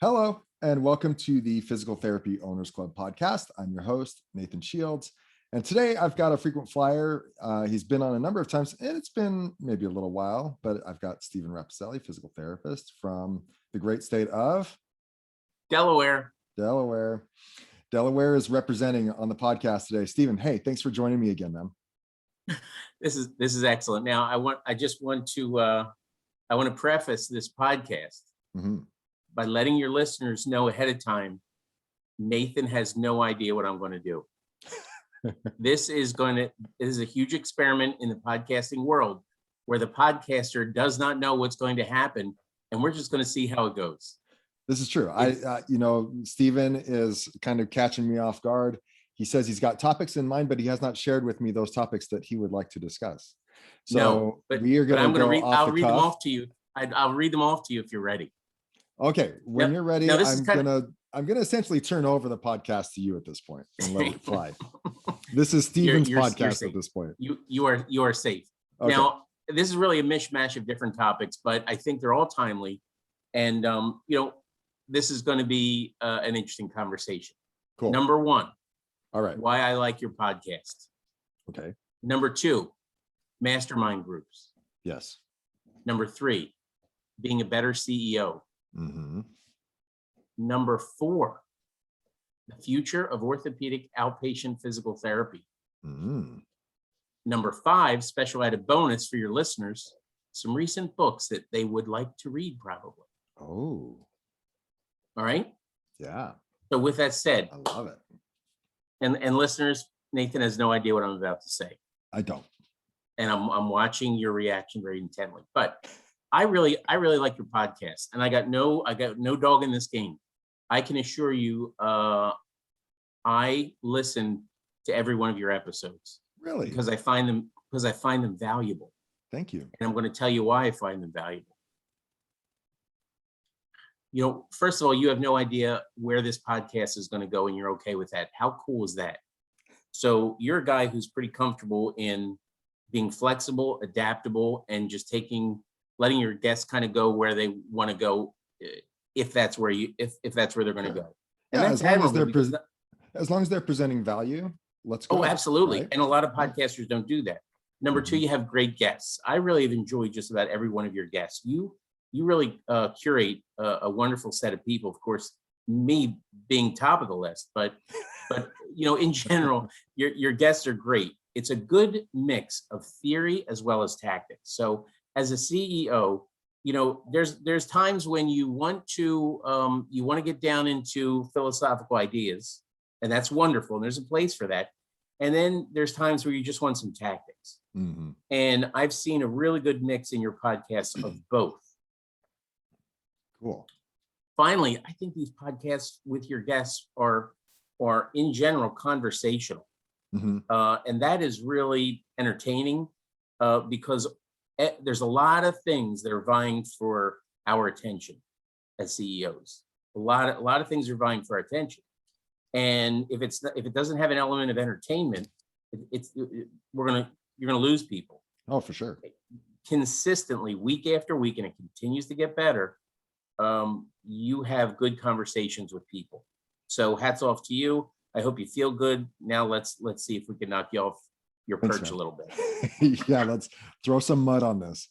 Hello, and welcome to the Physical Therapy Owners Club podcast. I'm your host, Nathan Shields. And today I've got a frequent flyer. He's been on a number of times, and it's been maybe a little while, but I've got Stephen Rapposelli, physical therapist from the great state of Delaware. Delaware is representing on the podcast today. Stephen, hey, thanks for joining me again, man. This is excellent. Now, I want to preface this podcast by letting your listeners know ahead of time, Nathan has no idea what I'm going to do. This is a huge experiment in the podcasting world where the podcaster does not know what's going to happen, and we're just going to see how it goes. This is true. Stephen is kind of catching me off guard. He says he's got topics in mind, but he has not shared with me those topics that he would like to discuss. So we are going to read. I'll read them off to you. I'll read them off to you if you're ready. Okay, when you're ready, I'm gonna essentially turn over the podcast to you at this point and let it fly. This is Stephen's podcast at this point. You are safe. Okay. Now, this is really a mishmash of different topics, but I think they're all timely, and this is going to be an interesting conversation. Cool. Number one. All right. Why I like your podcast. Okay. Number two, Mastermind Groups. Yes. Number three, being a better CEO. Mm-hmm. Number four, the future of orthopedic outpatient physical therapy. Mm-hmm. Number five, special added bonus for your listeners, some recent books that they would like to read probably. Oh. All right. Yeah. So with that said, I love it. And listeners, Nathan has no idea what I'm about to say. I don't. And I'm watching your reaction very intently. But I really like your podcast, and I got no dog in this game. I can assure you, I listen to every one of your episodes. Really? Because I find them valuable. Thank you. And I'm going to tell you why I find them valuable. First of all, you have no idea where this podcast is going to go, and you're okay with that. How cool is that? So you're a guy who's pretty comfortable in being flexible, adaptable, and just letting your guests kind of go where they want to go, if that's where they're going to go. And yeah, as long as they're presenting value, let's go. Oh, absolutely. Right? And a lot of podcasters don't do that. Number two, you have great guests. I really have enjoyed just about every one of your guests. You really curate a wonderful set of people. Of course, me being top of the list, but in general, your guests are great. It's a good mix of theory as well as tactics. So as a CEO, there's times when you want to get down into philosophical ideas, and that's wonderful. And there's a place for that. And then there's times where you just want some tactics. Mm-hmm. And I've seen a really good mix in your podcast of both. Cool. Finally, I think these podcasts with your guests are in general conversational. Mm-hmm. And that is really entertaining because there's a lot of things that are vying for our attention as CEOs. A lot of things are vying for our attention. And if it doesn't have an element of entertainment, you're going to lose people. Oh, for sure. Consistently, week after week, and it continues to get better. You have good conversations with people. So hats off to you. I hope you feel good. Now let's see if we can knock you off your perch a little bit. Yeah, let's throw some mud on this.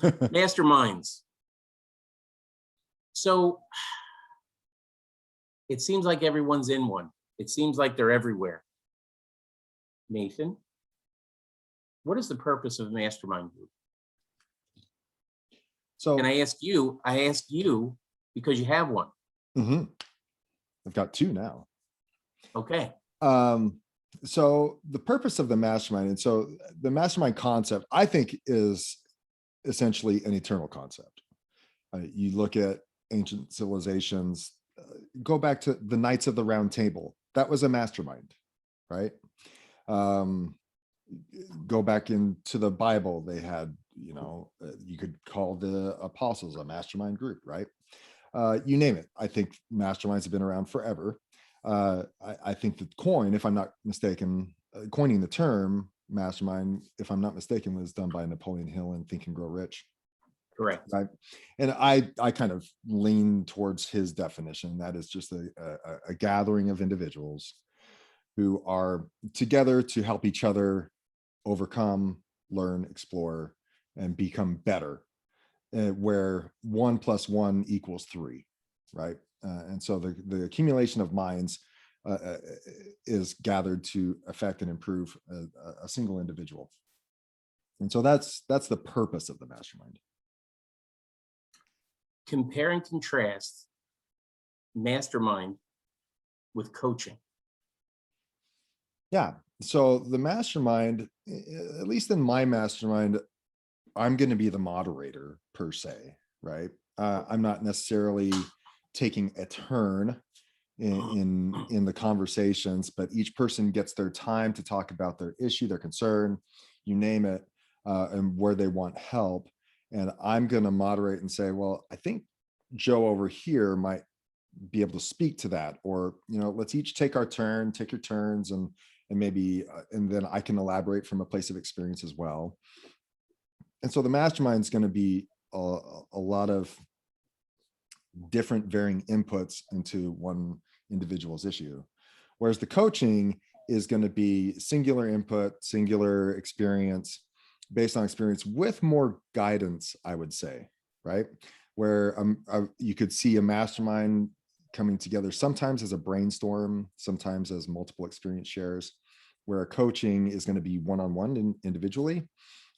Masterminds. So it seems like everyone's in one. It seems like they're everywhere. Nathan, what is the purpose of a mastermind group? So, and I ask you because you have one. Mm-hmm. I've got two now. Okay. So the purpose of the mastermind, and so the mastermind concept, I think, is essentially an eternal concept. You look at ancient civilizations, go back to the Knights of the Round Table. That was a mastermind, right? Go back into the Bible. They had, you could call the apostles a mastermind group, right? You name it. I think masterminds have been around forever. I think that coining the term mastermind, if I'm not mistaken, was done by Napoleon Hill in Think and Grow Rich. Correct. right? And I kind of lean towards his definition. That is just a gathering of individuals who are together to help each other overcome, learn, explore, and become better, where 1+1 = 3, right? And so the accumulation of minds is gathered to affect and improve a single individual. And so that's the purpose of the mastermind. Compare and contrast mastermind with coaching. Yeah. So the mastermind, at least in my mastermind, I'm going to be the moderator per se, right? I'm not necessarily taking a turn in the conversations, but each person gets their time to talk about their issue, their concern, you name it, and where they want help. And I'm going to moderate and say, well, I think Joe over here might be able to speak to that, or let's each take our turn, take your turns, and maybe and then I can elaborate from a place of experience as well. And so the mastermind is going to be a lot of different varying inputs into one individual's issue, whereas the coaching is going to be singular input, singular experience, based on experience with more guidance, I would say, right? Where you could see a mastermind coming together sometimes as a brainstorm, sometimes as multiple experience shares, where a coaching is going to be one-on-one individually.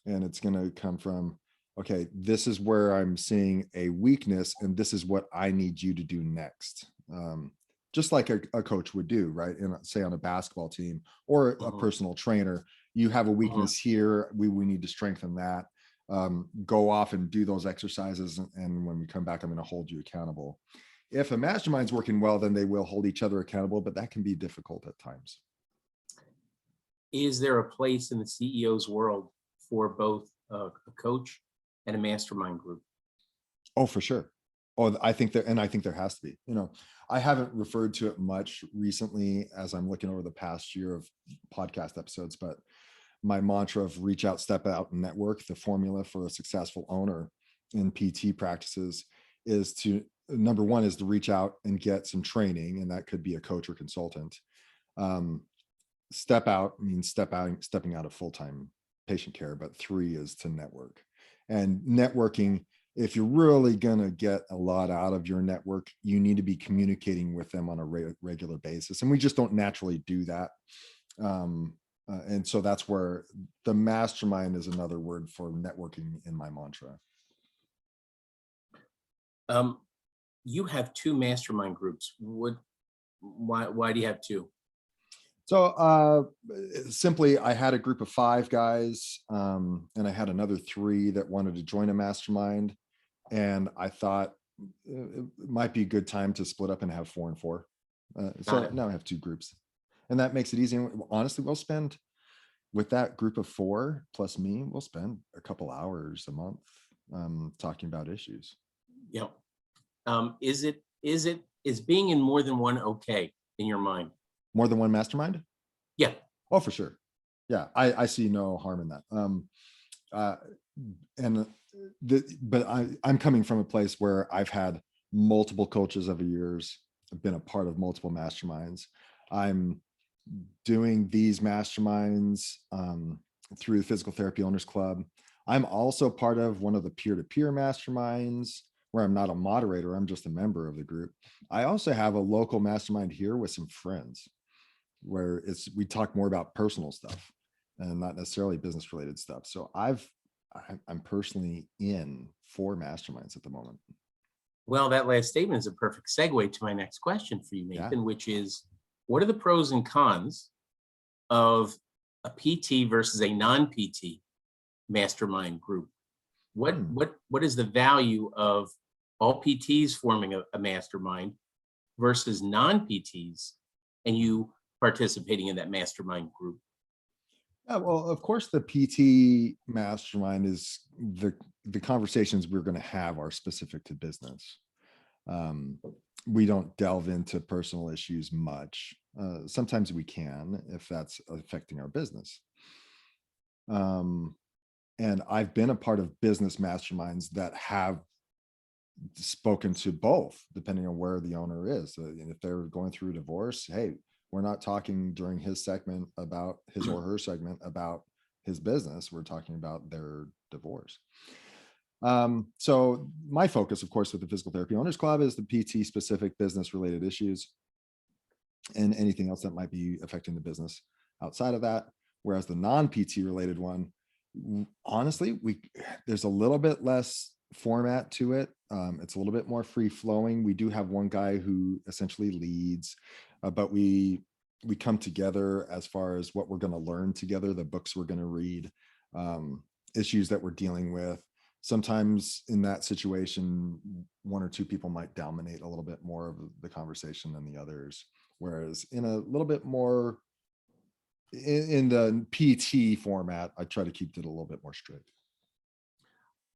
And it's going to come from, okay, this is where I'm seeing a weakness, and this is what I need you to do next. Just like a coach would do, right? And say on a basketball team or a personal trainer, you have a weakness here. We need to strengthen that. Go off and do those exercises. And when we come back, I'm going to hold you accountable. If a mastermind's working well, then they will hold each other accountable, but that can be difficult at times. Is there a place in the CEO's world for both a coach and a mastermind group? Oh, for sure. Oh, I think there has to be. I haven't referred to it much recently as I'm looking over the past year of podcast episodes, but my mantra of reach out, step out, and network, the formula for a successful owner in PT practices, is to, number one, is to reach out and get some training, and that could be a coach or consultant. Step out means stepping out of full-time patient care, but 3 is to network. And networking, if you're really going to get a lot out of your network, you need to be communicating with them on a regular basis. And we just don't naturally do that. And so that's where the mastermind is another word for networking in my mantra. You have 2 mastermind groups. Why do you have 2? So simply, I had a group of 5 guys, and I had another 3 that wanted to join a mastermind. And I thought it might be a good time to split up and have 4 and 4. So now I have 2 groups, and that makes it easy. Honestly, we'll spend, with that group of 4 plus me, we'll spend a couple hours a month talking about issues. Yeah. Is being in more than one okay in your mind? More than one mastermind? Yeah. Oh, for sure. Yeah, I see no harm in that. But I'm coming from a place where I've had multiple coaches over years. I've been a part of multiple masterminds. I'm doing these masterminds through the Physical Therapy Owners Club. I'm also part of one of the peer-to-peer masterminds where I'm not a moderator, I'm just a member of the group. I also have a local mastermind here with some friends where we talk more about personal stuff and not necessarily business related stuff. So I'm personally in 4 masterminds at the moment. Well, that last statement is a perfect segue to my next question for you, Nathan, which is, what are the pros and cons of a PT versus a non-PT mastermind group? What is the value of all PTs forming a mastermind versus non-PTs and you participating in that mastermind group? Yeah, well, of course, the PT mastermind is the conversations we're going to have are specific to business. We don't delve into personal issues much. Sometimes we can if that's affecting our business. And I've been a part of business masterminds that have spoken to both, depending on where the owner is. And if they're going through a divorce, hey, we're not talking during his segment about his or her segment about his business. We're talking about their divorce. So my focus, of course, with the Physical Therapy Owners Club is the PT specific business related issues and anything else that might be affecting the business outside of that. Whereas the non-PT related one, honestly, there's a little bit less format to it. It's a little bit more free flowing. We do have one guy who essentially leads, but we come together as far as what we're going to learn together, the books we're going to read, issues that we're dealing with. Sometimes in that situation, one or two people might dominate a little bit more of the conversation than the others. Whereas in a little bit more in the PT format, I try to keep it a little bit more strict.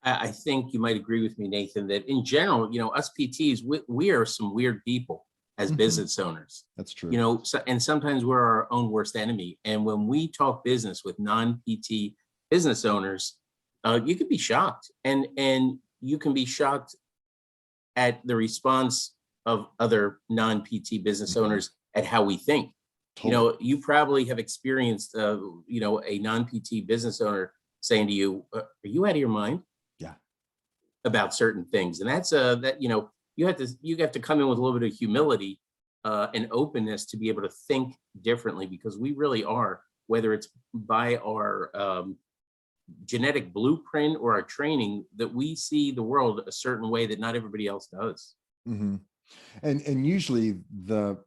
I think you might agree with me, Nathan, that in general, us PTs, we are some weird people as business owners. That's true. And sometimes we're our own worst enemy. And when we talk business with non-PT business owners, you could be shocked, and you can be shocked at the response of other non-PT business owners at how we think. Totally. You probably have experienced, a non-PT business owner saying to you, "Are you out of your mind?" Yeah. About certain things, and that's that you have to come in with a little bit of humility and openness to be able to think differently, because we really are, whether it's by our genetic blueprint or our training, that we see the world a certain way that not everybody else does. Mm-hmm. And usually the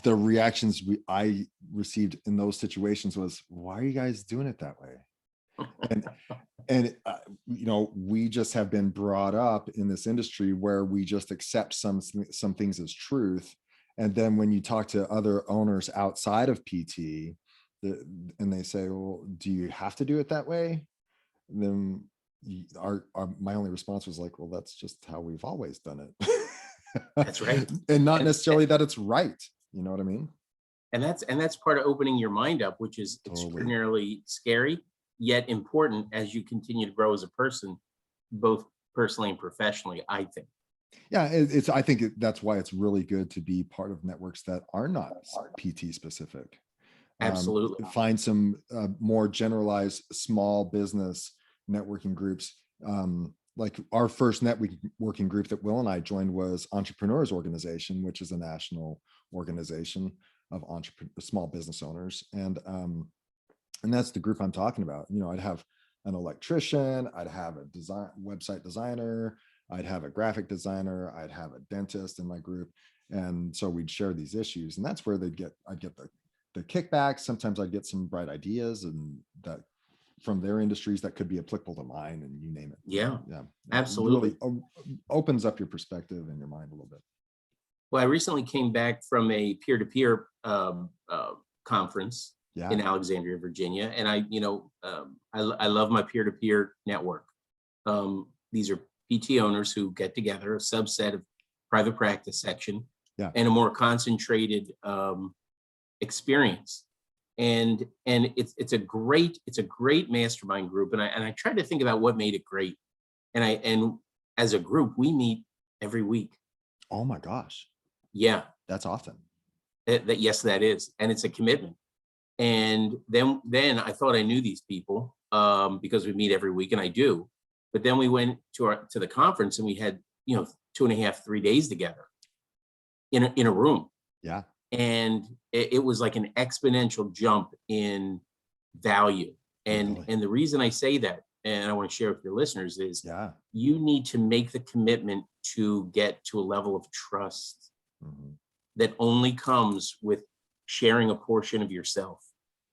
reactions I received in those situations was, "Why are you guys doing it that way?" and we just have been brought up in this industry where we just accept some things as truth, and then when you talk to other owners outside of PT, and they say, "Well, do you have to do it that way?" And then my only response was like, "Well, that's just how we've always done it." That's right. And not necessarily that it's right. You know what I mean? And that's part of opening your mind up, which is extraordinarily scary, yet important as you continue to grow as a person, both personally and professionally, I think. Yeah, I think that's why it's really good to be part of networks that are not PT specific. Absolutely. Find some more generalized small business networking groups. Like our first networking group that Will and I joined was Entrepreneurs Organization, which is a national organization of small business owners. And that's the group I'm talking about. I'd have an electrician, I'd have a website designer, I'd have a graphic designer, I'd have a dentist in my group. And so we'd share these issues, and that's where I'd get the kickbacks. Sometimes I'd get some bright ideas and that from their industries that could be applicable to mine, and you name it. Yeah, absolutely. It really opens up your perspective and your mind a little bit. Well, I recently came back from a peer-to-peer conference in Alexandria, Virginia, and I love my peer-to-peer network. These are PT owners who get together, a subset of private practice section, and a more concentrated experience. And it's a great mastermind group. And I tried to think about what made it great. And as a group, we meet every week. Oh my gosh. Yeah. That's often. Yes, that is. And it's a commitment. And then I thought I knew these people because we meet every week, and I do. But then we went to the conference, and we had 2.5, 3 days together in a room. Yeah. And it was like an exponential jump in value. And the reason I say that, and I want to share with your listeners, is you need to make the commitment to get to a level of trust that only comes with sharing a portion of yourself.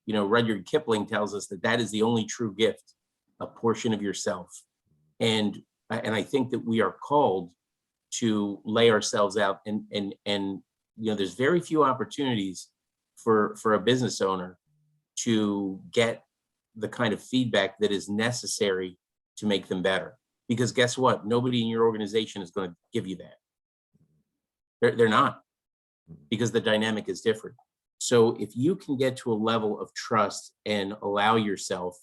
Rudyard Kipling tells us that is the only true gift, a portion of yourself. And I think that we are called to lay ourselves out, and there's very few opportunities for a business owner to get the kind of feedback that is necessary to make them better. Because guess what? Nobody in your organization is going to give you that. They're not, because the dynamic is different. So if you can get to a level of trust and allow yourself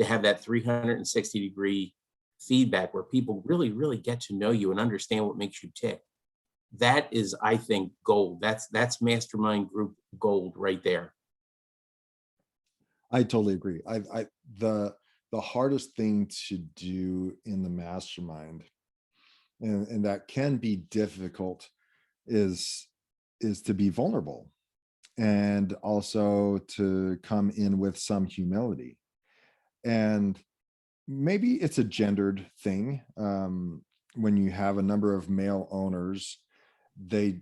to have that 360-degree feedback where people really, really get to know you and understand what makes you tick. That is, I think, gold. That's mastermind group gold right there. I totally agree. The hardest thing to do in the mastermind, and that can be difficult, is to be vulnerable, and also to come in with some humility. And maybe it's a gendered thing. When you have a number of male owners, they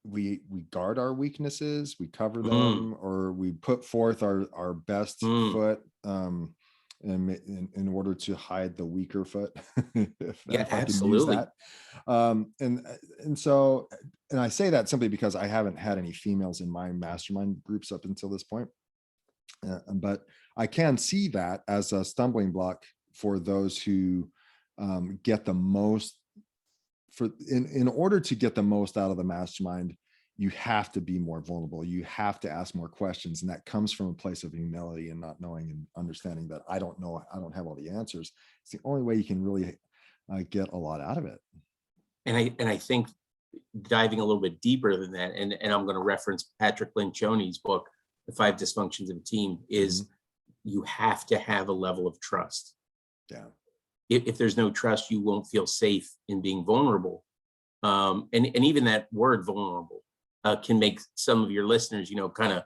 we guard our weaknesses, we cover them, or we put forth our best foot, in order to hide the weaker foot, Yeah, if I can use absolutely. that. And I say that simply because I haven't had any females in my mastermind groups up until this point. But I can see that as a stumbling block for those who get the most. In order to get the most out of the mastermind, you have to be more vulnerable. You have to ask more questions, and that comes from a place of humility and not knowing and understanding that I don't know, I don't have all the answers. It's the only way you can really get a lot out of it. And I think diving a little bit deeper than that, and I'm going to reference Patrick Lencioni's book, The 5 Dysfunctions of a Team, is you have to have a level of trust. Yeah. If there's no trust, you won't feel safe in being vulnerable. And even that word vulnerable can make some of your listeners, kind of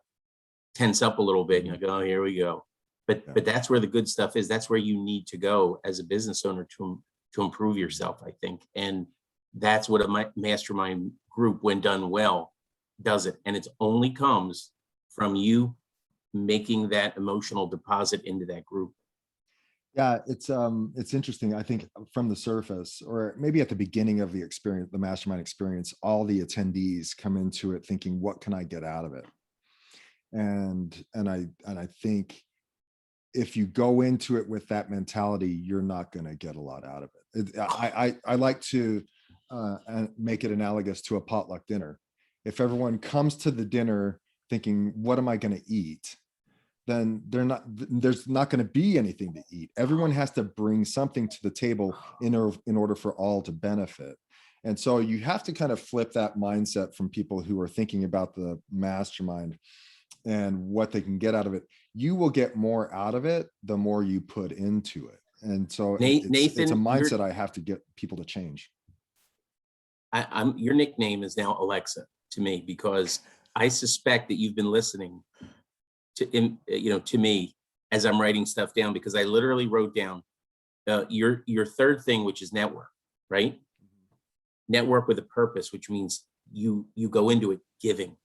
tense up a little bit. You're like, oh, here we go. But that's where the good stuff is. That's where you need to go as a business owner to improve yourself, I think. And that's what a mastermind group, when done well, does it. And it only comes from you making that emotional deposit into that group. Yeah, it's interesting. I think from the surface, or maybe at the beginning of the experience, the mastermind experience, all the attendees come into it thinking, what can I get out of it? And I think if you go into it with that mentality, you're not going to get a lot out of it. I like to make it analogous to a potluck dinner. If everyone comes to the dinner thinking, what am I going to eat? Then there's not going to be anything to eat. Everyone has to bring something to the table in order for all to benefit. And so you have to kind of flip that mindset from people who are thinking about the mastermind and what they can get out of it. You will get more out of it the more you put into it. And so it's a mindset I have to get people to change. Your nickname is now Alexa to me, because I suspect that you've been listening to me as I'm writing stuff down, because I literally wrote down your third thing, which is network, right? Network with a purpose, which means you go into it giving.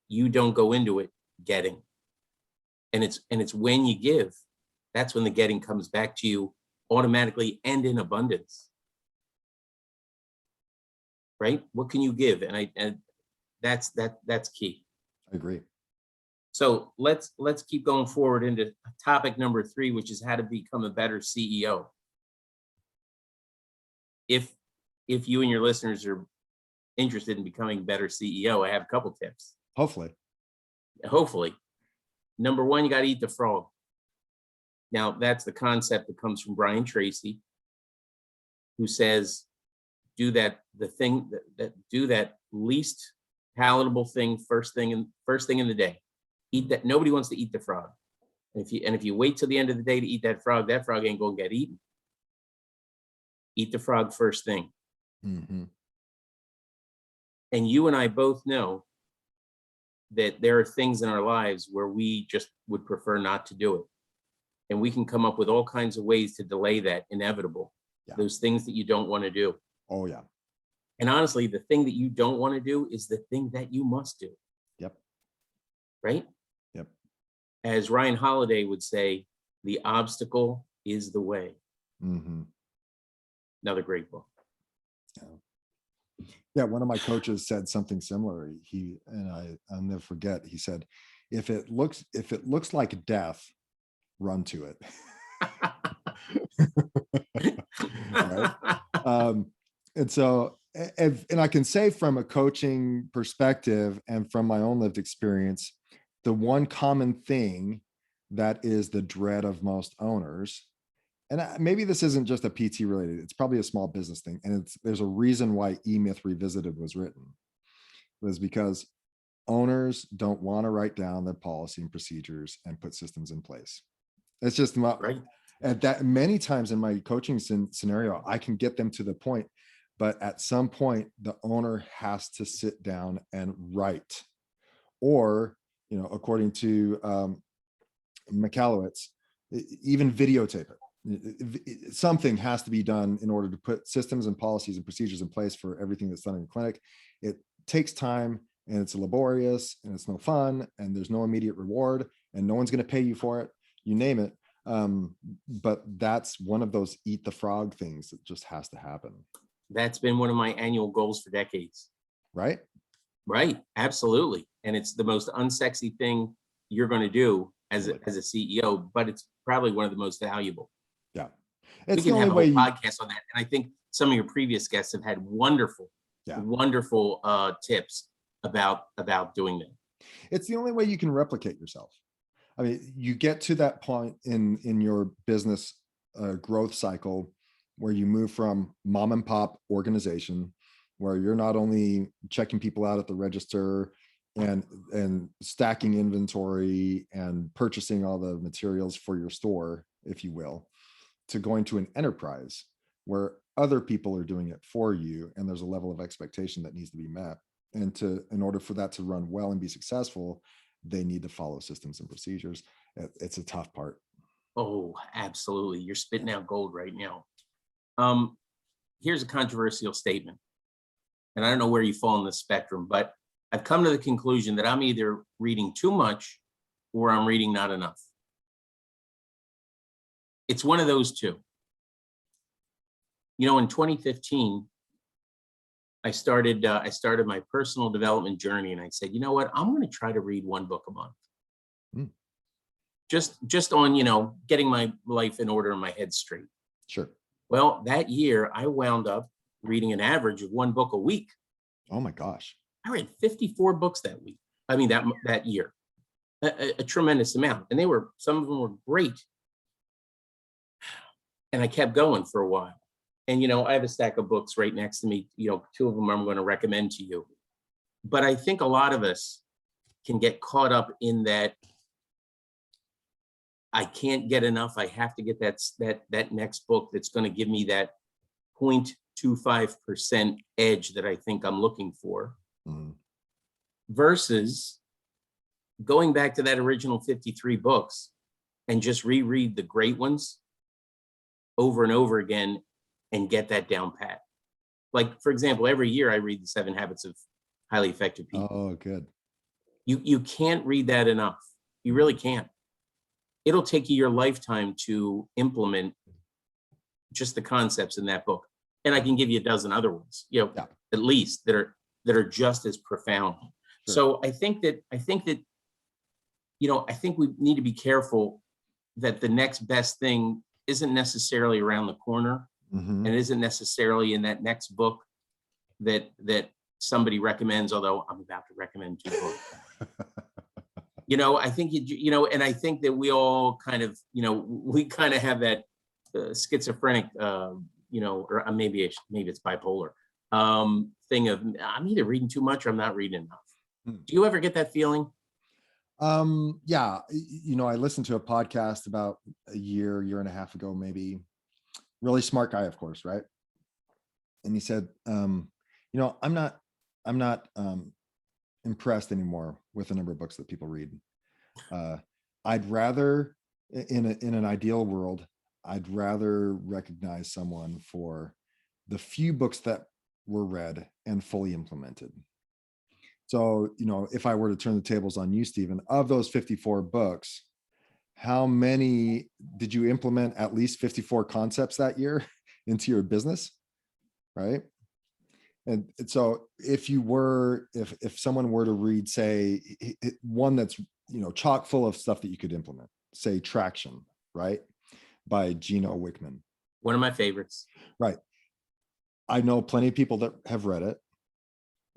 You don't go into it getting. And it's when you give, that's when the getting comes back to you automatically and in abundance. Right? What can you give? And that's key. I agree. So let's keep going forward into topic number 3, which is how to become a better CEO. If you and your listeners are interested in becoming a better CEO, I have a couple tips. Hopefully. Number 1, you got to eat the frog. Now, that's the concept that comes from Brian Tracy, who says, do that least palatable thing first thing in the day. Eat that. Nobody wants to eat the frog. And if you wait till the end of the day to eat that frog ain't going to get eaten. Eat the frog first thing. Mm-hmm. And you and I both know that there are things in our lives where we just would prefer not to do it. And we can come up with all kinds of ways to delay that inevitable. Yeah. Those things that you don't want to do. Oh, yeah. And honestly, the thing that you don't want to do is the thing that you must do. Yep. Right? Yep. As Ryan Holiday would say, the obstacle is the way. Mm-hmm. Another great book. Yeah, one of my coaches said something similar. I'll never forget. He said, if it looks like death, run to it. Right? And so, and I can say from a coaching perspective and from my own lived experience, the one common thing that is the dread of most owners. And maybe this isn't just a PT related, it's probably a small business thing. And there's a reason why E-Myth Revisited was written. It was because owners don't want to write down their policy and procedures and put systems in place. It's just not Right. at that many times in my coaching scenario, I can get them to the point, but at some point the owner has to sit down and write, or, according to Michalowicz, even videotape it. Something has to be done in order to put systems and policies and procedures in place for everything that's done in the clinic. It takes time, and it's laborious, and it's no fun, and there's no immediate reward, and no one's going to pay you for it, you name it. But that's one of those eat the frog things that just has to happen. That's been one of my annual goals for decades. Right? Right. Absolutely. And it's the most unsexy thing you're going to do as a CEO, but it's probably one of the most valuable. Yeah. We can have a whole podcast on that. And I think some of your previous guests have had wonderful tips about doing that. It's the only way you can replicate yourself. I mean, you get to that point in your business growth cycle where you move from mom and pop organization, where you're not only checking people out at the register and stacking inventory and purchasing all the materials for your store, if you will, to going to an enterprise where other people are doing it for you, and there's a level of expectation that needs to be met. And in order for that to run well and be successful, they need to follow systems and procedures. It's a tough part. Oh, absolutely. You're spitting out gold right now. Here's a controversial statement, and I don't know where you fall on the spectrum, but I've come to the conclusion that I'm either reading too much or I'm reading not enough. It's one of those two. In 2015, I started my personal development journey, and I said, you know what, I'm going to try to read one book a month. Just on, getting my life in order and my head straight. Sure. Well, that year I wound up reading an average of one book a week. Oh my gosh. I read 54 books that week. I mean, that year, a tremendous amount. And some of them were great. And I kept going for a while. And, I have a stack of books right next to me. Two of them I'm going to recommend to you. But I think a lot of us can get caught up in that. I can't get enough. I have to get that next book that's going to give me that 0.25% edge that I think I'm looking for. Mm-hmm. Versus going back to that original 53 books and just reread the great ones over and over again and get that down pat. Like, for example, every year I read the 7 Habits of Highly Effective People. Oh, good. You can't read that enough. You really can't. It'll take you your lifetime to implement just the concepts in that book. And I can give you a dozen other ones, at least that are just as profound. Sure. So I think we need to be careful that the next best thing isn't necessarily around the corner, mm-hmm. and isn't necessarily in that next book that somebody recommends, although I'm about to recommend 2 books. I think, and I think that we all kind of, we kind of have that schizophrenic, or maybe it's bipolar thing of I'm either reading too much or I'm not reading enough. Do you ever get that feeling? Yeah. I listened to a podcast about a year and a half ago, maybe. Really smart guy, of course. Right. And he said, I'm not impressed anymore with the number of books that people read. I'd rather, in an ideal world, I'd rather recognize someone for the few books that were read and fully implemented. So, if I were to turn the tables on you, Stephen, of those 54 books, how many did you implement at least 54 concepts that year into your business? Right. And so if someone were to read, say, one that's, chock full of stuff that you could implement, say Traction, right? By Gino Wickman. One of my favorites. Right. I know plenty of people that have read it,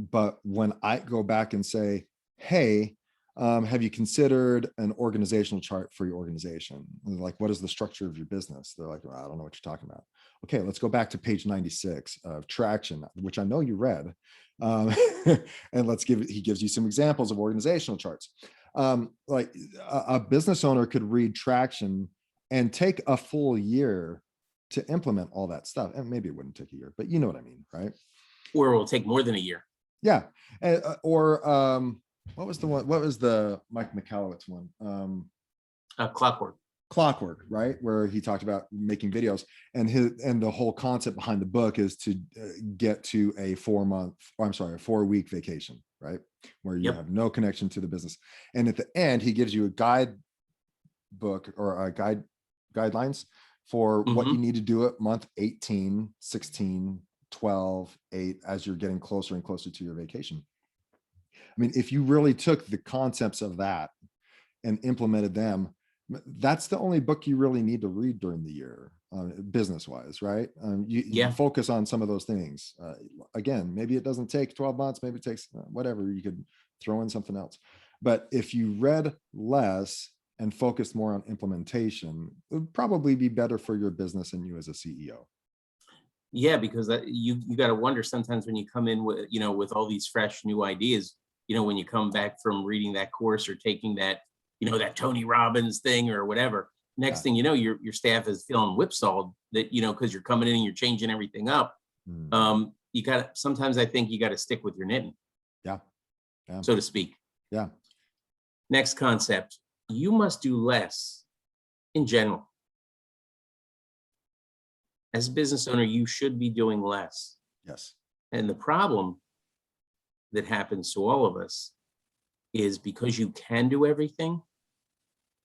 but when I go back and say, hey, Have you considered an organizational chart for your organization? Like, what is the structure of your business? They're like, well, I don't know what you're talking about. Okay, let's go back to page 96 of Traction, which I know you read. And he gives you some examples of organizational charts. Like a business owner could read Traction and take a full year to implement all that stuff. And maybe it wouldn't take a year, but you know what I mean, right? Or it will take more than a year. Yeah. What was the one? What was the Mike Michalowicz one? Clockwork. Clockwork, right? Where he talked about making videos, and the whole concept behind the book is to get to a 4-week vacation, right? Where you have no connection to the business. And at the end, he gives you a guide book or a guidelines for what you need to do at month 18, 16, 12, 8, as you're getting closer and closer to your vacation. I mean, if you really took the concepts of that and implemented them, that's the only book you really need to read during the year, business wise, right? You focus on some of those things. Again, maybe it doesn't take 12 months, maybe it takes whatever, you could throw in something else. But if you read less and focused more on implementation, it would probably be better for your business and you as a CEO. Yeah, because you got to wonder sometimes when you come in with, with all these fresh new ideas, when you come back from reading that course or taking that, that Tony Robbins thing or whatever, next thing you know, your staff is feeling whipsawed that, because you're coming in and you're changing everything up. Sometimes I think you got to stick with your knitting. Yeah. So to speak. Yeah. Next concept, you must do less in general. As a business owner, you should be doing less. Yes. And the problem that happens to all of us is because you can do everything,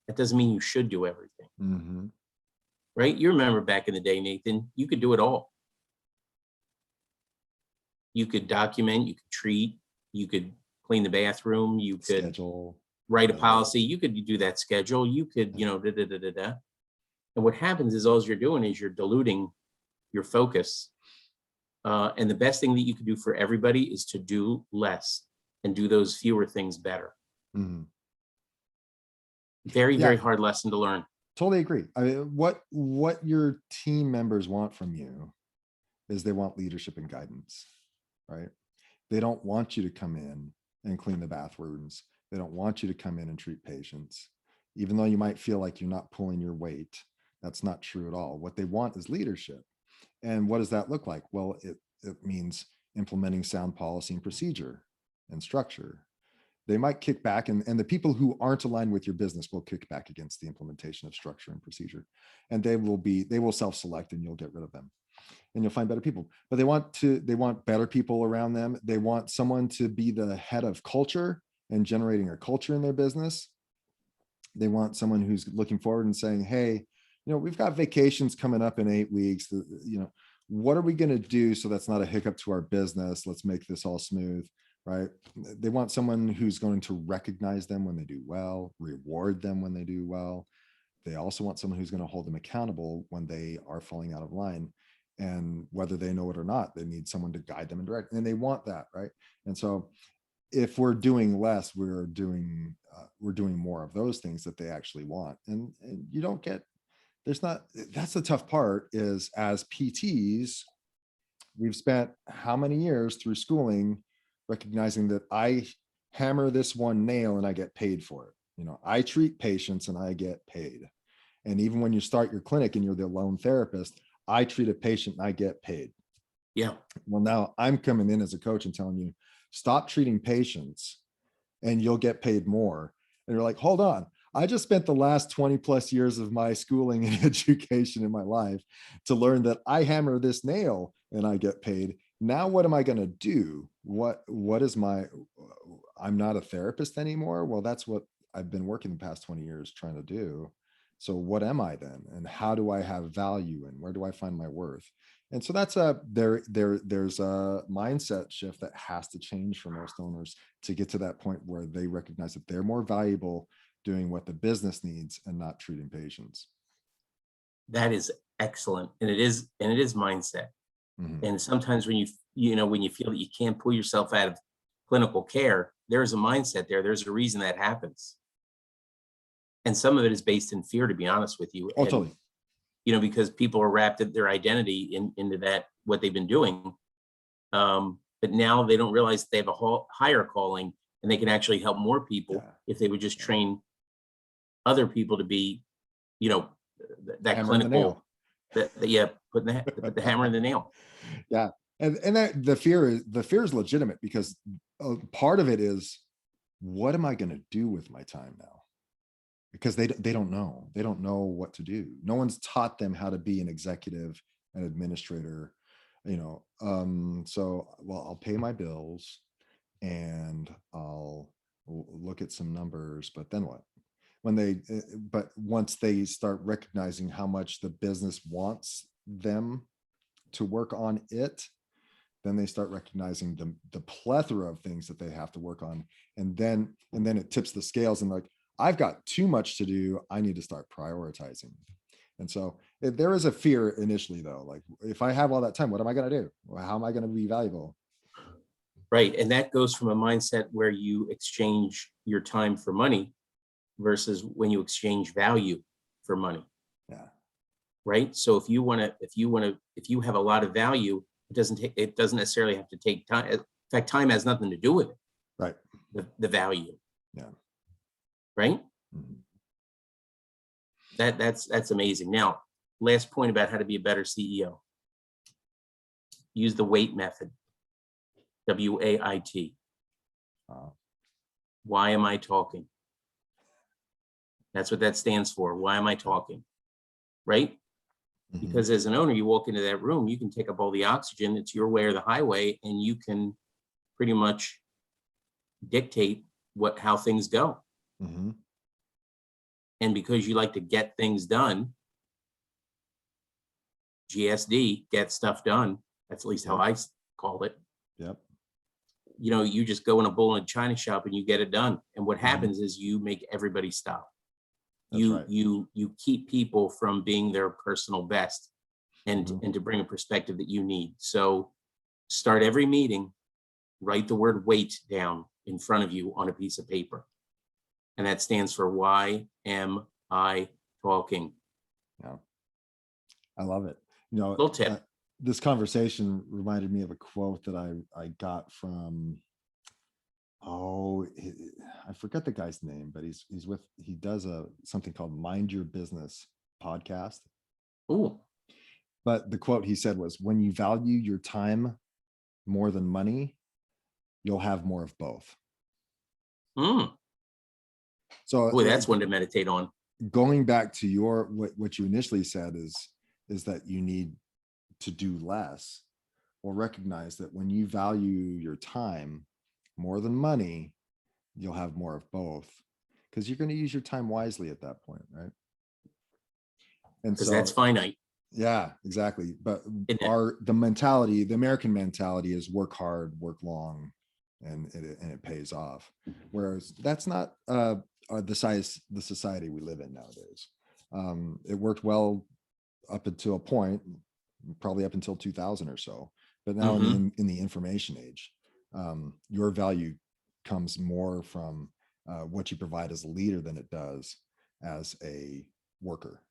that doesn't mean you should do everything. Right? You remember back in the day, Nathan, you could do it all. You could document, you could treat, you could clean the bathroom, you could schedule, write a policy, you could do that schedule, you could, And what happens is all you're doing is you're diluting your focus. And the best thing that you can do for everybody is to do less and do those fewer things better. Very, very hard lesson to learn. Totally agree. I mean, what your team members want from you is they want leadership and guidance, right? They don't want you to come in and clean the bathrooms. They don't want you to come in and treat patients. Even though you might feel like you're not pulling your weight, that's not true at all. What they want is leadership. And what does that look like? Well, it means implementing sound policy and procedure and structure. They might kick back, and the people who aren't aligned with your business will kick back against the implementation of structure and procedure. And they will self-select, and you'll get rid of them. And you'll find better people. But they want better people around them. They want someone to be the head of culture and generating a culture in their business. They want someone who's looking forward and saying, hey, we've got vacations coming up in 8 weeks. What are we going to do so that's not a hiccup to our business? Let's make this all smooth, right? They want someone who's going to recognize them when they do well, reward them when they do well. They also want someone who's going to hold them accountable when they are falling out of line. And whether they know it or not, they need someone to guide them and direct. And they want that, right? And so if we're doing less, we're doing more of those things that they actually want. And you don't get, that's the tough part, is as PTs, we've spent how many years through schooling recognizing that I hammer this one nail and I get paid for it. I treat patients and I get paid. And even when you start your clinic and you're the lone therapist, I treat a patient and I get paid. Yeah. Well, now I'm coming in as a coach and telling you, stop treating patients and you'll get paid more. And you're like, hold on. I just spent the last 20 plus years of my schooling and education in my life to learn that I hammer this nail and I get paid. Now, what am I going to do? I'm not a therapist anymore. Well, that's what I've been working the past 20 years trying to do. So what am I then? And how do I have value and where do I find my worth? And so that's there's a mindset shift that has to change for most owners to get to that point where they recognize that they're more valuable doing what the business needs and not treating patients. That is excellent. And it is mindset. And sometimes when you feel that you can't pull yourself out of clinical care, there's a mindset there. There's a reason that happens. And some of it is based in fear, to be honest with you. Oh, And, totally. because people are wrapped in their identity into that, what they've been doing. But now they don't realize they have a higher calling, and they can actually help more people Yeah. if they would just train other people to be, that Hammer in the nail. clinical, put the hammer in the nail. Yeah. And that the fear is legitimate, because part of it is, what am I going to do with my time now? Because they don't know. They don't know what to do. No one's taught them how to be an executive, an administrator, so, well, I'll pay my bills and I'll look at some numbers, but then what? But once they start recognizing how much the business wants them to work on it, then they start recognizing the plethora of things that they have to work on. And then it tips the scales, and like, I've got too much to do. I need to start prioritizing. And so there is a fear initially, though, like, if I have all that time, what am I going to do? How am I going to be valuable? Right. And that goes from a mindset where you exchange your time for money versus when you exchange value for money. Yeah. Right. So if you have a lot of value, it doesn't necessarily have to take time. In fact, time has nothing to do with it. Right. The value. Yeah. Right. Mhm. That's amazing. Now, last point about how to be a better CEO. Use the WAIT method. WAIT. Why am I talking? That's what that stands for. Why am I talking? Right? Mhm. Because as an owner, you walk into that room, you can take up all the oxygen. It's your way or the highway, and you can pretty much dictate how things go. Mhm. And because you like to get things done, GSD, get stuff done. That's at least how I call it. Yep. You just go in a bull and china shop and you get it done. And what Mhm. happens is you make everybody stop. That's right. You keep people from being their personal best, and Mhm. and to bring a perspective that you need. So start every meeting, write the word wait down in front of you on a piece of paper. And that stands for, why am I talking? Yeah. I love it. Little tip. This conversation reminded me of a quote that I got from, I forget the guy's name, but he does something called Mind Your Business podcast. Ooh. But the quote he said was, when you value your time more than money, you'll have more of both. So Boy, that's one to meditate on. Going back to what you initially said is that you need to do less, or recognize that when you value your time more than money, you'll have more of both, because you're going to use your time wisely at that point, right? And Because so that's finite. Yeah, exactly. But Isn't it? the American mentality is work hard, work long, and it pays off. Whereas that's not the society we live in nowadays. It worked well up until a point, probably up until 2000 or so. But now Mhm. in the information age, your value comes more from what you provide as a leader than it does as a worker.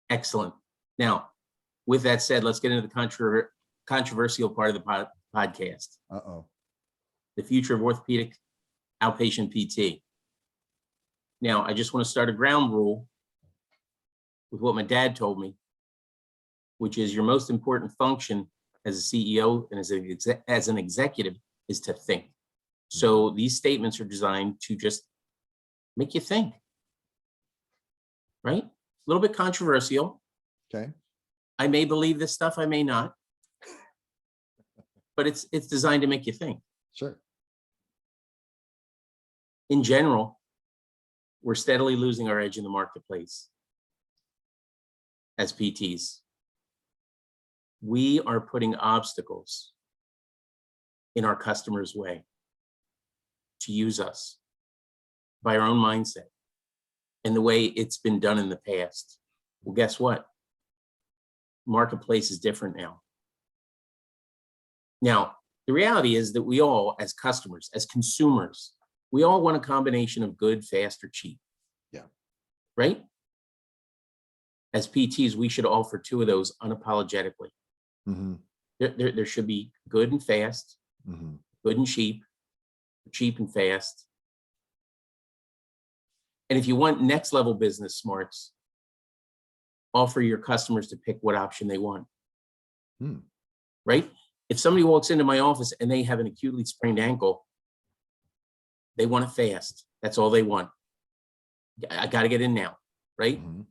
Excellent. Now, with that said, let's get into the controversial part of the podcast. Uh-oh. The future of orthopedic outpatient PT. Now, I just want to start a ground rule with what my dad told me, which is your most important function as a CEO and as an executive is to think. So these statements are designed to just make you think, right? A little bit controversial. Okay. I may believe this stuff, I may not, but it's designed to make you think. Sure. In general, we're steadily losing our edge in the marketplace as PTs. We are putting obstacles in our customers' way to use us by our own mindset and the way it's been done in the past. Well, guess what? Marketplace is different now. Now, The reality is that we all, as customers, as consumers, we all want a combination of good, fast, or cheap. Yeah. Right? As PTs, we should offer two of those unapologetically. Mm-hmm. There should be good and fast, Mm-hmm. good and cheap, cheap and fast. And if you want next level business smarts, offer your customers to pick what option they want. Right? If somebody walks into my office and they have an acutely sprained ankle, they want it fast. That's all they want. I got to get in now, right? Mm-hmm.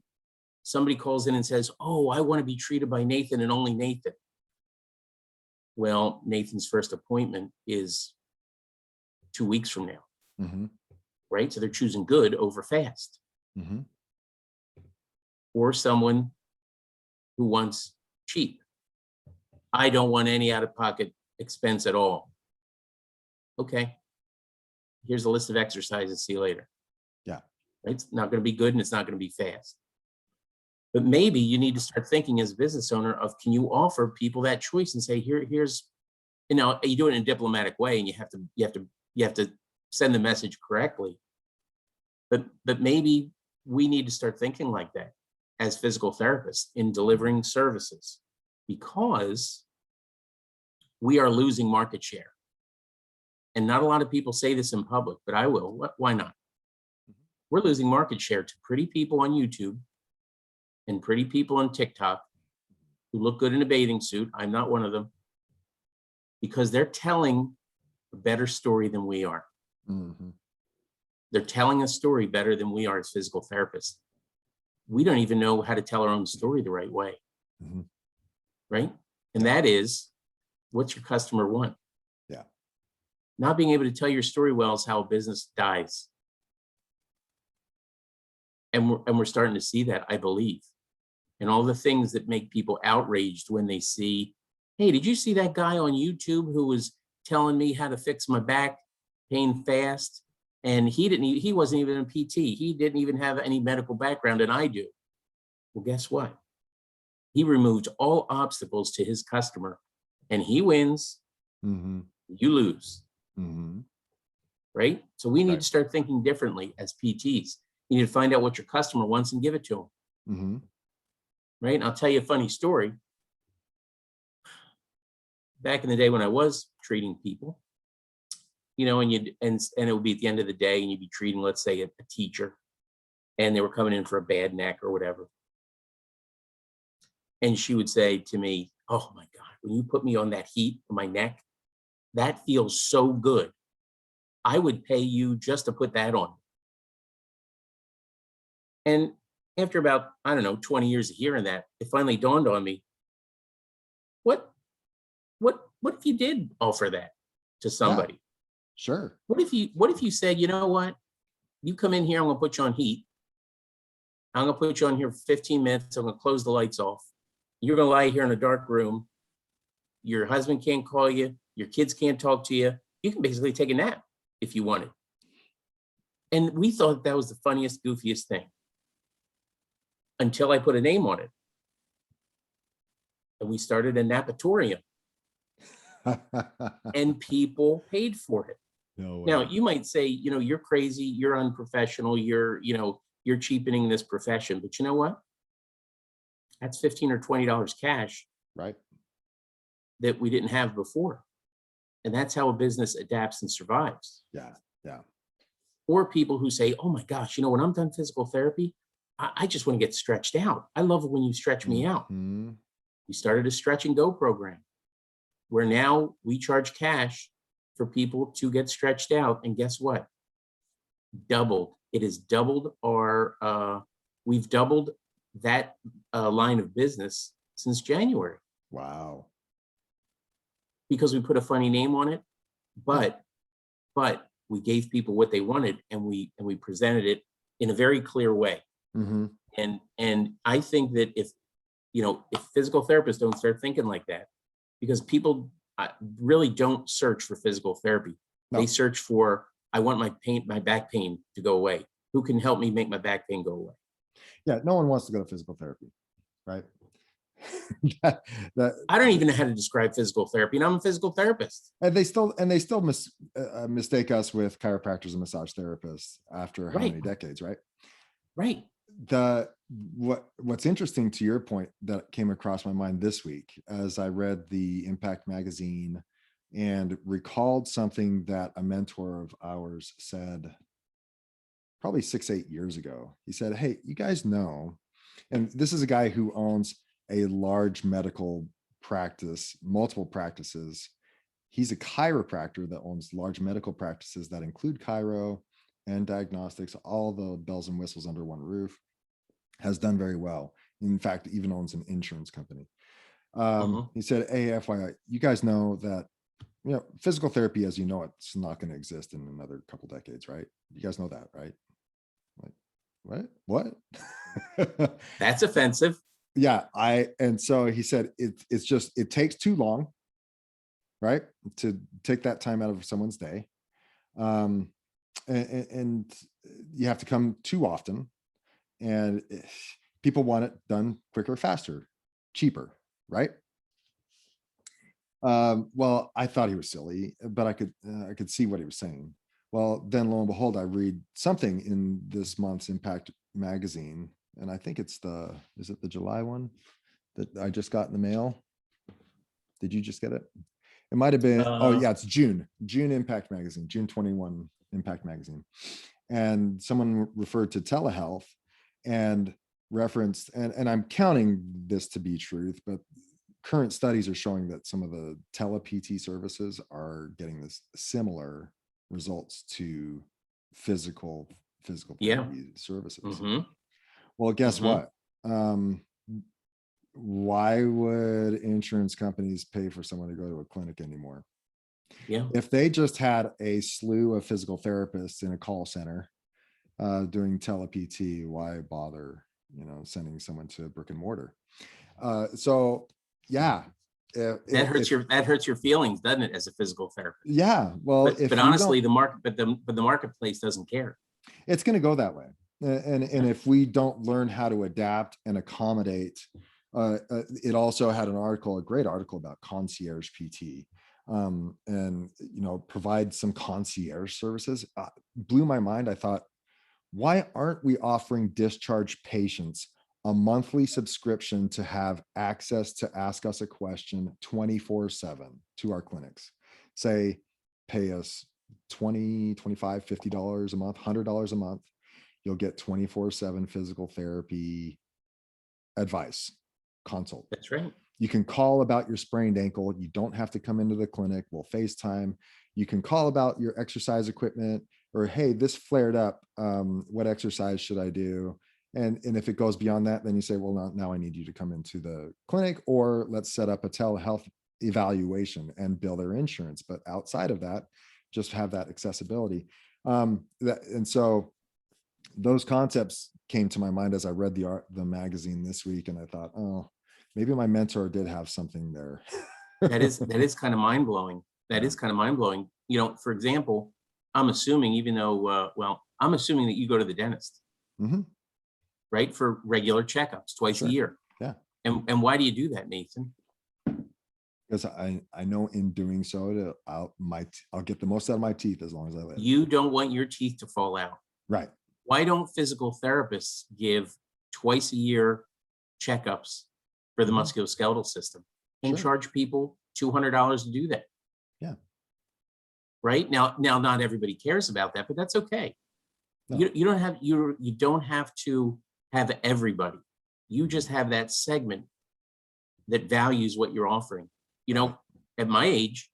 Somebody calls in and says, oh, I want to be treated by Nathan and only Nathan. Well, Nathan's first appointment is 2 weeks from now, Mm-hmm. right? So they're choosing good over fast. Mm-hmm. Or someone who wants cheap. I don't want any out-of-pocket expense at all. Okay. Here's a list of exercises. See you later. Yeah. Right? It's not going to be good and it's not going to be fast. But maybe you need to start thinking as a business owner of, can you offer people that choice and say, here's, you do it in a diplomatic way, and you have to send the message correctly. But maybe we need to start thinking like that as physical therapists in delivering services, because we are losing market share. And not a lot of people say this in public, but I will. Why not? We're losing market share to pretty people on YouTube and pretty people on TikTok who look good in a bathing suit. I'm not one of them, because they're telling a better story than we are. Mm-hmm. They're telling a story better than we are as physical therapists. We don't even know how to tell our own story the right way. Mm-hmm. Right? And that is, what's your customer want? Yeah. Not being able to tell your story well is how a business dies. And we're starting to see that, I believe. And all the things that make people outraged when they see, hey, did you see that guy on YouTube who was telling me how to fix my back pain fast? And he wasn't even a PT. He didn't even have any medical background, and I do. Well, guess what? He removed all obstacles to his customer, and he wins. Mm-hmm. You lose. Mm-hmm. Right? So we need Right. to start thinking differently as PTs. You need to find out what your customer wants and give it to them. Mm-hmm. Right? And I'll tell you a funny story. Back in the day when I was treating people, and it would be at the end of the day, and you'd be treating, let's say, a teacher, and they were coming in for a bad neck or whatever. And she would say to me, oh my God, when you put me on that heat for my neck, that feels so good. I would pay you just to put that on. And after about, 20 years of hearing that, it finally dawned on me, what if you did offer that to somebody? Yeah. Sure. What if you said, you know what? You come in here, I'm gonna put you on heat. I'm gonna put you on here for 15 minutes. I'm gonna close the lights off. You're gonna lie here in a dark room. Your husband can't call you. Your kids can't talk to you. You can basically take a nap if you wanted. And we thought that was the funniest, goofiest thing, until I put a name on it. And we started a napatorium, and people paid for it. No way. Now, you might say, you're crazy, you're unprofessional, you're cheapening this profession. But you know what? That's $15 or $20 cash, right, that we didn't have before. And that's how a business adapts and survives. Yeah. Yeah. Or people who say, oh my gosh, when I'm done physical therapy, I just want to get stretched out. I love it when you stretch me out. Mm-hmm. We started a stretch and go program where now we charge cash for people to get stretched out. And guess what? Doubled. It has doubled we've doubled that line of business since January. Wow. Because we put a funny name on it, but we gave people what they wanted, and we presented it in a very clear way. Mm-hmm. And I think that if physical therapists don't start thinking like that, because people really don't search for physical therapy. No. They search for, I want my back pain to go away. Who can help me make my back pain go away? Yeah. No one wants to go to physical therapy, right? that I don't even know how to describe physical therapy, and I'm a physical therapist. and they still mistake us with chiropractors and massage therapists after how Right. many decades, right? Right. What's interesting to your point that came across my mind this week as I read the Impact magazine and recalled something that a mentor of ours said probably 6-8 years ago. He said, hey, you guys know, and this is a guy who owns a large medical practice, multiple practices. He's a chiropractor that owns large medical practices that include chiro and diagnostics, all the bells and whistles under one roof, has done very well. In fact, even owns an insurance company. He said, hey, FYI, you guys know that, physical therapy, as you know, it's not going to exist in another couple decades, right? You guys know that, right? Like, what? That's offensive. Yeah. And so he said, it's just, it takes too long, right? To take that time out of someone's day. And you have to come too often. And people want it done quicker, faster, cheaper, right? Well, I thought he was silly, but I could see what he was saying. Well, then lo and behold, I read something in this month's Impact magazine, and I think is it the July one that I just got in the mail? Did you just get it? It might have been, oh yeah, it's June Impact magazine, June 21 Impact magazine. And someone referred to telehealth and referenced, and I'm counting this to be truth, but current studies are showing that some of the tele-PT services are getting this similar results to physical therapy services. Well, guess what? Why would insurance companies pay for someone to go to a clinic anymore? Yeah. If they just had a slew of physical therapists in a call center doing tele-PT, why bother, sending someone to a brick and mortar? So yeah. That hurts your feelings, doesn't it, as a physical therapist? Yeah. Well, but honestly, the marketplace doesn't care. It's going to go that way. And if we don't learn how to adapt and accommodate, it also had a great article about Concierge PT, and provide some concierge services. Blew my mind. I thought, why aren't we offering discharged patients a monthly subscription to have access to ask us a question 24/7 to our clinics? Say, pay us $20, $25, $50 a month, $100 a month. You'll get 24/7 physical therapy advice, consult. That's right. You can call about your sprained ankle. You don't have to come into the clinic. We'll FaceTime. You can call about your exercise equipment, or, hey, this flared up. What exercise should I do? And if it goes beyond that, then you say, well, now I need you to come into the clinic, or let's set up a telehealth evaluation and bill their insurance. But outside of that, just have that accessibility. And so those concepts came to my mind as I read the magazine this week, and I thought, oh, maybe my mentor did have something there. that is kind of mind blowing. That is kind of mind blowing. For example, I'm assuming, even though, I'm assuming that you go to the dentist, right, for regular checkups twice a year. Yeah. And why do you do that, Nathan? Because I know in doing so, I'll get the most out of my teeth as long as I live. You don't want your teeth to fall out. Right. Why don't physical therapists give twice a year checkups for the musculoskeletal system and charge people $200 to do that? Yeah. Right now, not everybody cares about that, but that's okay. No. You don't have to have everybody. You just have that segment that values what you're offering. At my age,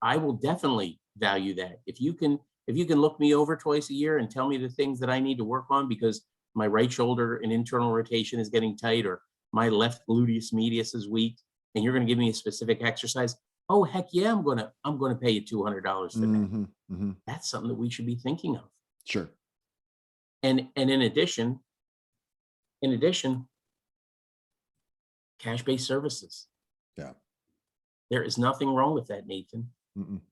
I will definitely value that. If you can look me over twice a year and tell me the things that I need to work on because my right shoulder and internal rotation is getting tight, or my left gluteus medius is weak, and you're going to give me a specific exercise, oh heck yeah, I'm gonna pay you $200 for that. That's something that we should be thinking of. Sure. And in addition, cash-based services. Yeah. There is nothing wrong with that, Nathan.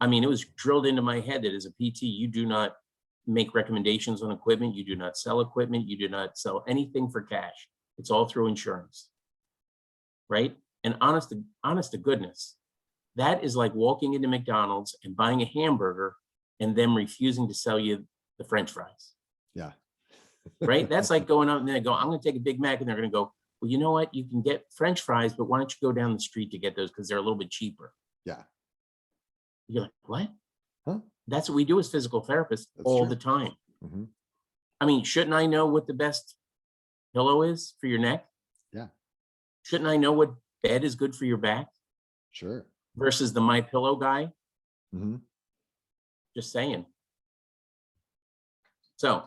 I mean, it was drilled into my head that as a PT, you do not make recommendations on equipment. You do not sell equipment. You do not sell anything for cash. It's all through insurance. right? And honest to goodness, that is like walking into McDonald's and buying a hamburger and them refusing to sell you the French fries, Yeah. right? That's like going out and they go, I'm going to take a Big Mac, and they're going to go, well, you know what? You can get French fries, but why don't you go down the street to get those because they're a little bit cheaper. Yeah. You're like, what? Huh? That's what we do as physical therapists That's all true. the time. Mm-hmm. I mean, shouldn't I know what the best pillow is for your neck? Yeah. Shouldn't I know what bed is good for your back Sure. versus the My Pillow guy? Mm-hmm. Just saying. So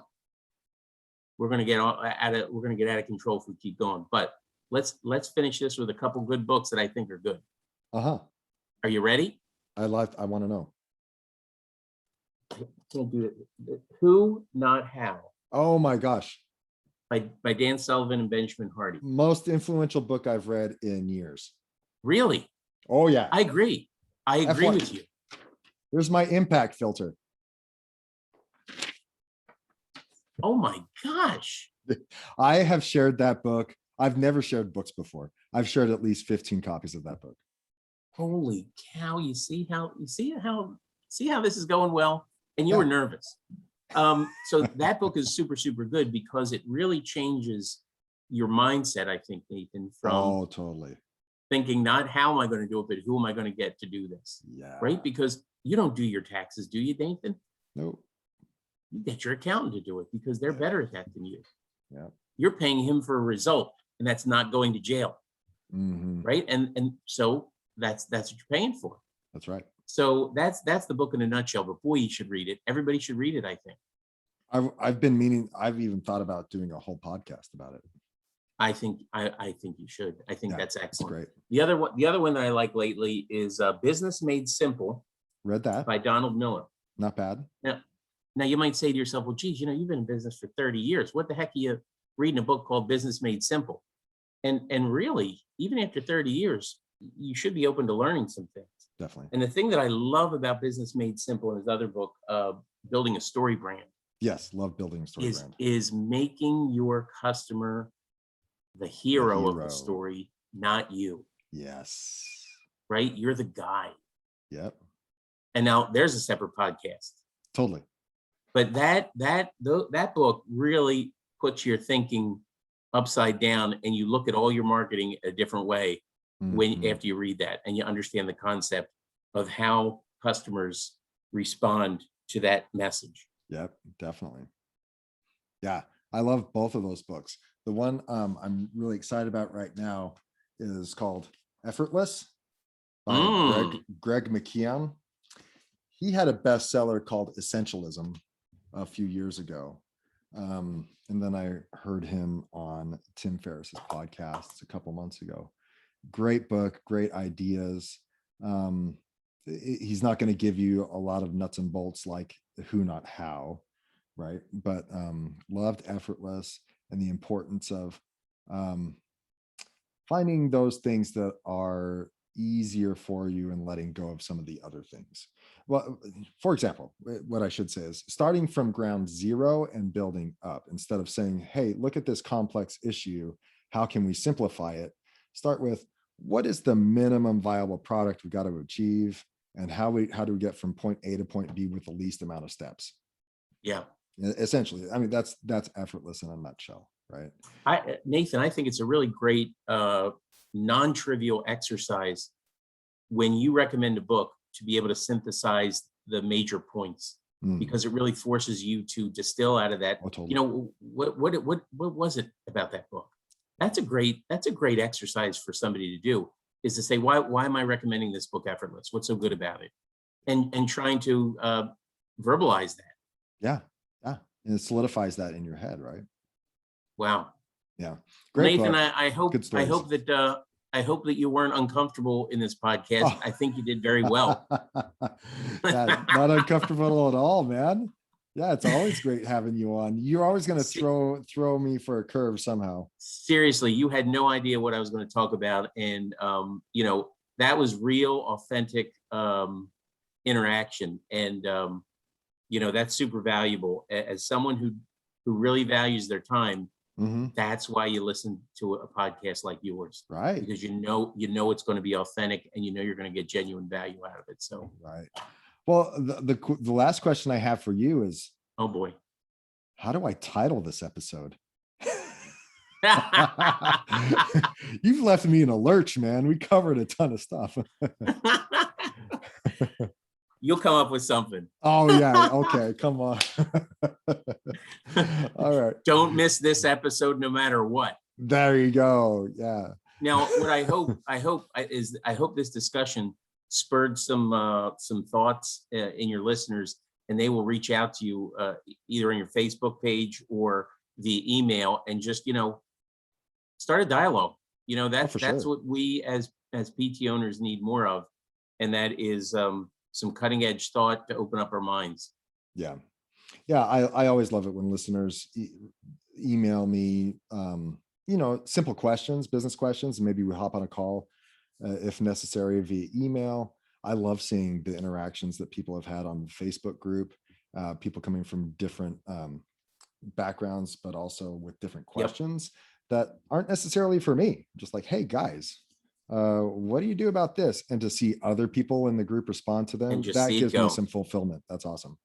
we're gonna get out of control if we keep going. But let's finish this with a couple good books that I think are good. Uh-huh. Are you ready? I want to know. Can't do it. Who, Not How, Oh my gosh. by Dan Sullivan and Benjamin Hardy. Most influential book I've read in years. Really? Oh yeah. I agree F1. with you. Here's my impact filter. Oh my gosh. I have shared that book. I've never shared books before. I've shared at least 15 copies of that book. Holy cow. See how this is going well? And you Yeah. were nervous. So that book is super, super good because it really changes your mindset, I think, Nathan, from Totally. thinking not how am I going to do it, but who am I going to get to do this? Yeah. Right? Because you don't do your taxes, do you, Nathan? Nope. You get your accountant to do it because they're better at that than you. Yeah. You're paying him for a result, and that's not going to jail. Mm-hmm. Right? And so that's what you're paying for. That's right. So that's the book in a nutshell. But boy, you should read it. Everybody should read it, I think. I've been meaning. I've even thought about doing a whole podcast about it. I think you should. I think that's excellent. Great. The other one that I like lately is Business Made Simple. Read that. By Donald Miller. Not bad. Now you might say to yourself, well, geez, you've been in business for 30 years. What the heck are you reading a book called Business Made Simple? And really, even after 30 years, you should be open to learning some things. Definitely. And the thing that I love about Business Made Simple in his other book, Building a Story Brand. Yes, love building a story brand. Is making your customer the hero of the story, not you. Yes. Right? You're the guy. Yep. And now there's a separate podcast. Totally. But that book really puts your thinking upside down, and you look at all your marketing a different way after you read that, and you understand the concept of how customers respond to that message. Yep, definitely. Yeah, I love both of those books. The one I'm really excited about right now is called Effortless by Greg McKeown. He had a bestseller called Essentialism a few years ago. And then I heard him on Tim Ferriss's podcast a couple months ago. Great book, great ideas. He's not going to give you a lot of nuts and bolts like the who, not how, right? But loved Effortless and the importance of finding those things that are easier for you and letting go of some of the other things. Well, for example, what I should say is starting from ground zero and building up instead of saying, hey, look at this complex issue. How can we simplify it? Start with what is the minimum viable product we got to achieve, and how do we get from point A to point B with the least amount of steps? Yeah. Essentially, I mean, that's Effortless in a nutshell, right? Nathan, I think it's a really great non-trivial exercise when you recommend a book to be able to synthesize the major points, because it really forces you to distill out of that. Totally. What was it about that book? That's a great exercise for somebody to do, is to say, why am I recommending this book Effortless? What's so good about it? And trying to verbalize that. Yeah. And it solidifies that in your head, right? Wow. Yeah. Great Nathan, book. I hope that you weren't uncomfortable in this podcast. I think you did very well. Yeah, not uncomfortable at all, man. Yeah, it's always great having you on. You're always going to throw me for a curve somehow. Seriously, you had no idea what I was going to talk about, and that was real, authentic interaction, and that's super valuable. As someone who really values their time, Mhm. That's why you listen to a podcast like yours, Right. because you know it's going to be authentic, and you know you're going to get genuine value out of it. So, Right. Well, the last question I have for you is, oh boy. how do I title this episode? You've left me in a lurch, man. We covered a ton of stuff. You'll come up with something. Oh yeah. Okay. Come on. All right. Don't miss this episode, no matter what. There you go. Yeah. Now, what I hope this discussion spurred some thoughts in your listeners, and they will reach out to you either on your Facebook page or via email, and just start a dialogue. That's for sure. what we as PT owners need more of, and that is some cutting edge thought to open up our minds. Yeah. Yeah. I always love it when listeners email me, simple questions, business questions, and maybe we hop on a call if necessary via email. I love seeing the interactions that people have had on the Facebook group, people coming from different backgrounds, but also with different questions that aren't necessarily for me. Just like, hey guys, what do you do about this? And to see other people in the group respond to them, And just that see it gives go. me some fulfillment. That's awesome.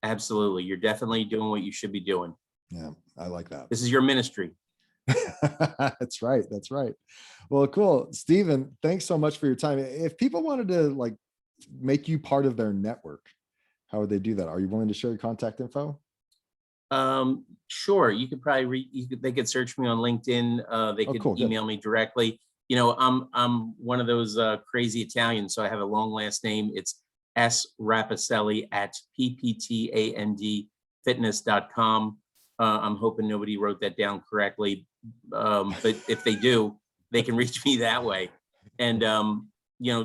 Absolutely. You're definitely doing what you should be doing. Yeah, I like that. This is your ministry. That's right. That's right. Well, cool. Stephen, thanks so much for your time. If people wanted to make you part of their network, how would they do that? Are you willing to share your contact info? Sure. You could probably they could search me on LinkedIn. They could email me directly. I'm one of those crazy Italians, so I have a long last name. It's S Rapposelli at pptandfitness.com. I'm hoping nobody wrote that down correctly. But if they do, they can reach me that way. And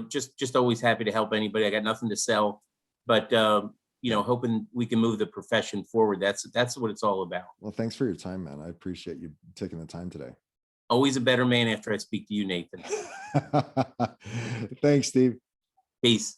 just always happy to help anybody. I got nothing to sell, but hoping we can move the profession forward. That's what it's all about. Well, thanks for your time, man. I appreciate you taking the time today. Always a better man after I speak to you, Nathan. Thanks, Steve. Peace.